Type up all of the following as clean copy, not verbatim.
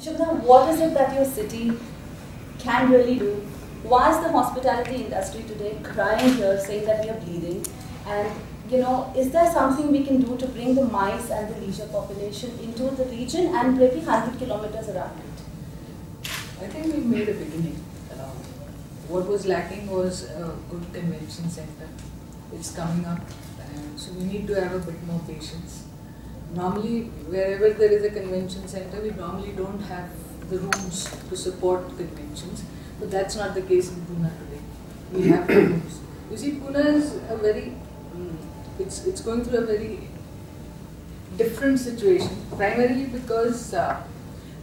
Shubham, what is it that your city can really do? Why is the hospitality industry today crying here, saying that we are bleeding? And is there something we can do to bring the MICE and the leisure population into the region and maybe 100 kilometers around it? I think we made a beginning. What was lacking was a good convention center. It's coming up, and so we need to have a bit more patience. Normally, wherever there is a convention center, we normally don't have the rooms to support conventions, but that's not the case in Pune today. We have the rooms. You see, Pune is a very, it's going through a very different situation, primarily because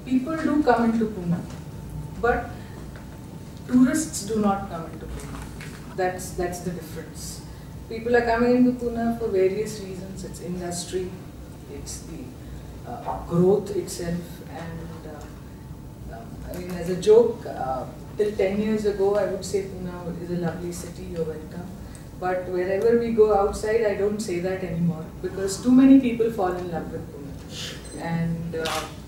people do come into Pune, but tourists do not come into Pune. That's the difference. People are coming into Pune for various reasons. It's industry, it's the growth itself, and I mean, as a joke, till 10 years ago, I would say Pune is a lovely city, you're welcome. But wherever we go outside, I don't say that anymore, because too many people fall in love with Pune. And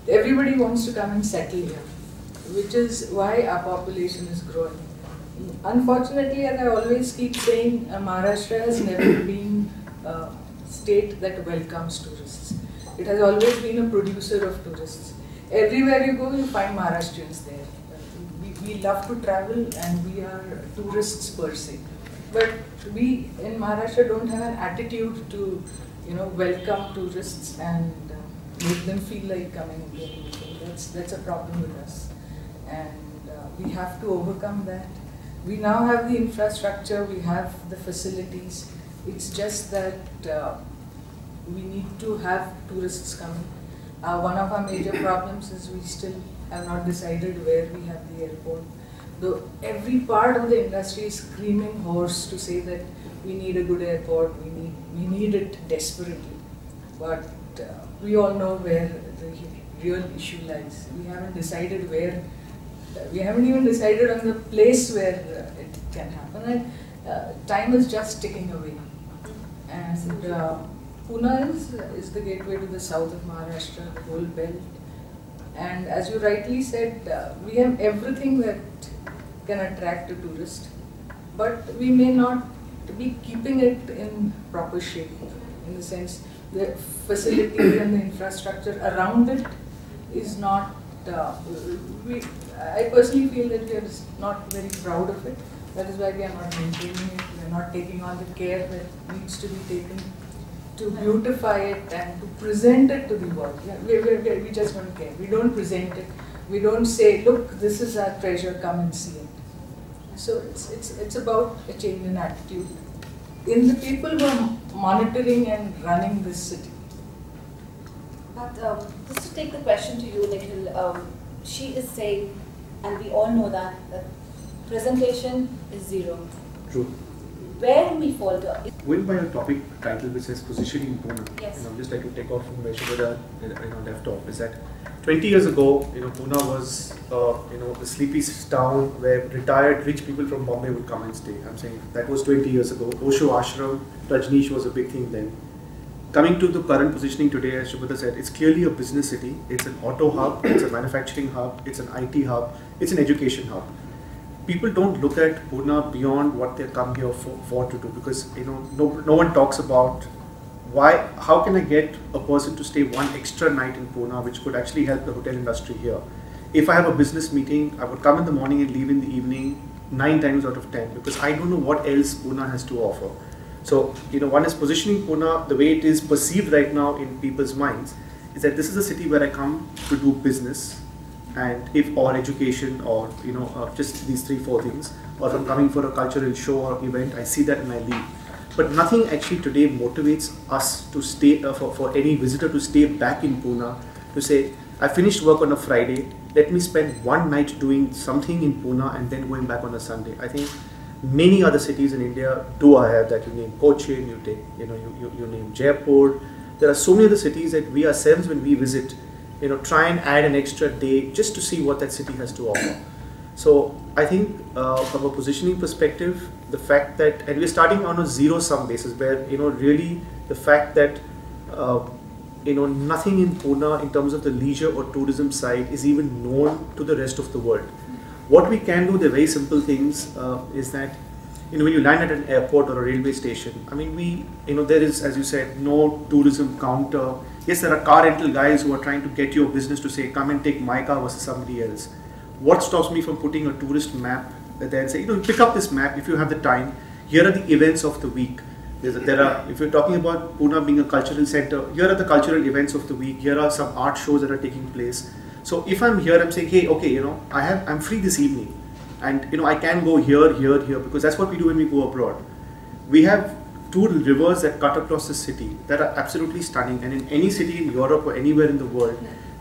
everybody wants to come and settle here, which is why our population is growing. Unfortunately, as I always keep saying, Maharashtra has never been a state that welcomes tourists. It has always been a producer of tourists. Everywhere you go, you find Maharashtrians there. We love to travel and we are tourists per se. But we in Maharashtra don't have an attitude to, welcome tourists and make them feel like coming again. That's a problem with us. And we have to overcome that. We now have the infrastructure, we have the facilities. It's just that we need to have tourists coming. One of our major problems is we still have not decided where we have the airport. Though every part of the industry is screaming hoarse to say that we need a good airport, we need it desperately. But we all know where the real issue lies. We haven't decided where. We haven't even decided on the place where it can happen, and time is just ticking away. And Pune is the gateway to the south of Maharashtra, the whole belt. And as you rightly said, we have everything that can attract a tourist, but we may not be keeping it in proper shape, in the sense the facilities and the infrastructure around it is not. I personally feel that we are not very proud of it. That is why we are not maintaining it. We are not taking all the care that needs to be taken to beautify it and to present it to the world. We just don't care. We don't present it. We don't say, look, this is our treasure, come and see it. So it's about a change in attitude in the people who are monitoring and running this city. But just to take the question to you, Nikhil, she is saying, and we all know that presentation is zero. True. Where do we falter? Going by your topic title, which says positioning Pune, yes. I'd just like to take off from where Shubhada left off, is that 20 years ago, Pune was the sleepy town where retired rich people from Bombay would come and stay. I'm saying that was 20 years ago. Osho Ashram, Rajneesh was a big thing then. Coming to the current positioning today, as Shubhada said, it's clearly a business city. It's an auto hub, it's a manufacturing hub, it's an IT hub, it's an education hub. People don't look at Pune beyond what they come here for to do, because no one talks about how can I get a person to stay one extra night in Pune, which could actually help the hotel industry here. If I have a business meeting, I would come in the morning and leave in the evening 9 times out of 10, because I don't know what else Pune has to offer. So, one is positioning Pune the way it is perceived right now in people's minds, is that this is a city where I come to do business, and or education, or just these 3-4 things, or if I'm coming for a cultural show or event, I see that and I leave. But nothing actually today motivates us to stay, for any visitor to stay back in Pune, to say, I finished work on a Friday, let me spend one night doing something in Pune and then going back on a Sunday. I think many other cities in India do have that. You name Cochin, you take, you name Jaipur. There are so many other cities that we ourselves, when we visit, try and add an extra day just to see what that city has to offer. So I think from a positioning perspective, the fact that, and we're starting on a zero-sum basis where, really the fact that nothing in Pune in terms of the leisure or tourism side is even known to the rest of the world. What we can do, the very simple things, is that when you land at an airport or a railway station, I mean, there is, as you said, no tourism counter. Yes, there are car rental guys who are trying to get your business to say, come and take my car versus somebody else. What stops me from putting a tourist map there and say, pick up this map if you have the time. Here are the events of the week. If you're talking about Pune being a cultural center, here are the cultural events of the week. Here are some art shows that are taking place. So if I'm here, I'm saying, hey, okay, I'm free this evening, and I can go here, because that's what we do when we go abroad. We have 2 rivers that cut across the city that are absolutely stunning, and in any city in Europe or anywhere in the world,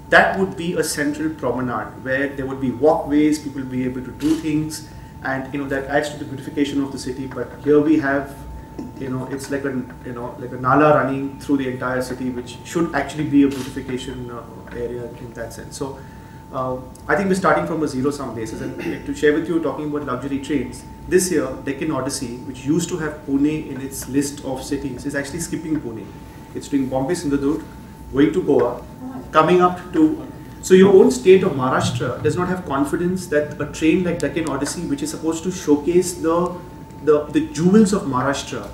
that would be a central promenade where there would be walkways, people will be able to do things, and that adds to the beautification of the city. But here we have, it's like a nala running through the entire city, which should actually be a beautification area in that sense. So I think we're starting from a zero-sum basis. And to share with you, talking about luxury trains, this year Deccan Odyssey, which used to have Pune in its list of cities, is actually skipping Pune. It's doing Bombay, Sindhudurg, going to Goa, coming up to. So your own state of Maharashtra does not have confidence that a train like Deccan Odyssey, which is supposed to showcase the jewels of Maharashtra,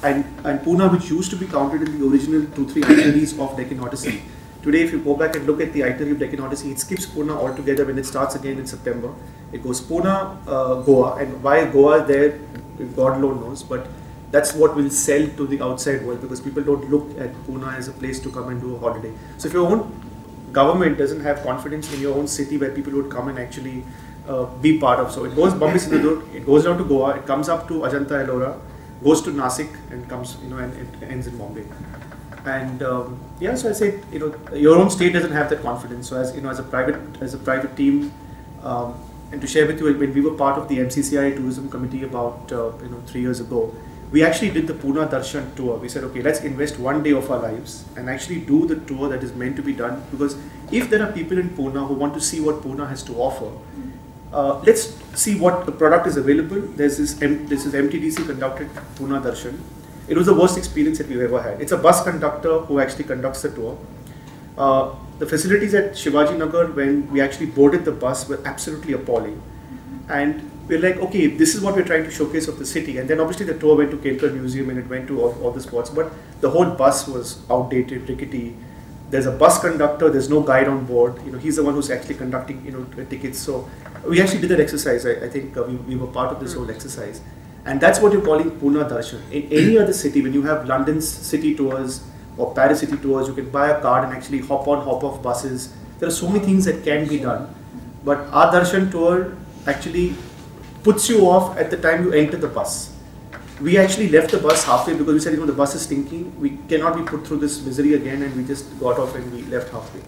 and Pune, which used to be counted in the original 2-3 itineraries of Deccan Odyssey. Today, if you go back and look at the itinerary of Deccan Odyssey, it skips Pune altogether when it starts again in September. It goes Pune, Goa, and why Goa there, God alone knows, but that's what will sell to the outside world, because people don't look at Pune as a place to come and do a holiday. So if your own government doesn't have confidence in your own city where people would come and actually be part of, so it goes Bombay Sindhudurg, it goes down to Goa, it comes up to Ajanta Ellora, goes to Nasik, and comes, and it ends in Bombay. And so I say, your own state doesn't have that confidence. So as a private team, and to share with you, when we were part of the MCCI Tourism Committee about 3 years ago, we actually did the Pune Darshan tour. We said, okay, let's invest 1 day of our lives and actually do the tour that is meant to be done. Because if there are people in Pune who want to see what Pune has to offer, let's see what the product is available. This is MTDC conducted Pune Darshan. It was the worst experience that we've ever had. It's a bus conductor who actually conducts the tour. The facilities at Shivaji Nagar, when we actually boarded the bus, were absolutely appalling. And we're like, okay, this is what we're trying to showcase of the city. And then obviously the tour went to Kelkar Museum and it went to all the spots. But the whole bus was outdated, rickety. There's a bus conductor, there's no guide on board. He's the one who's actually conducting tickets. So we actually did that exercise. I think we were part of this whole exercise. And that's what you're calling Pune Darshan. In any other city, when you have London's city tours or Paris city tours, you can buy a card and actually hop on, hop off buses. There are so many things that can be done. But our Darshan tour actually puts you off at the time you enter the bus. We actually left the bus halfway because we said, the bus is stinking. We cannot be put through this misery again, and we just got off and we left halfway.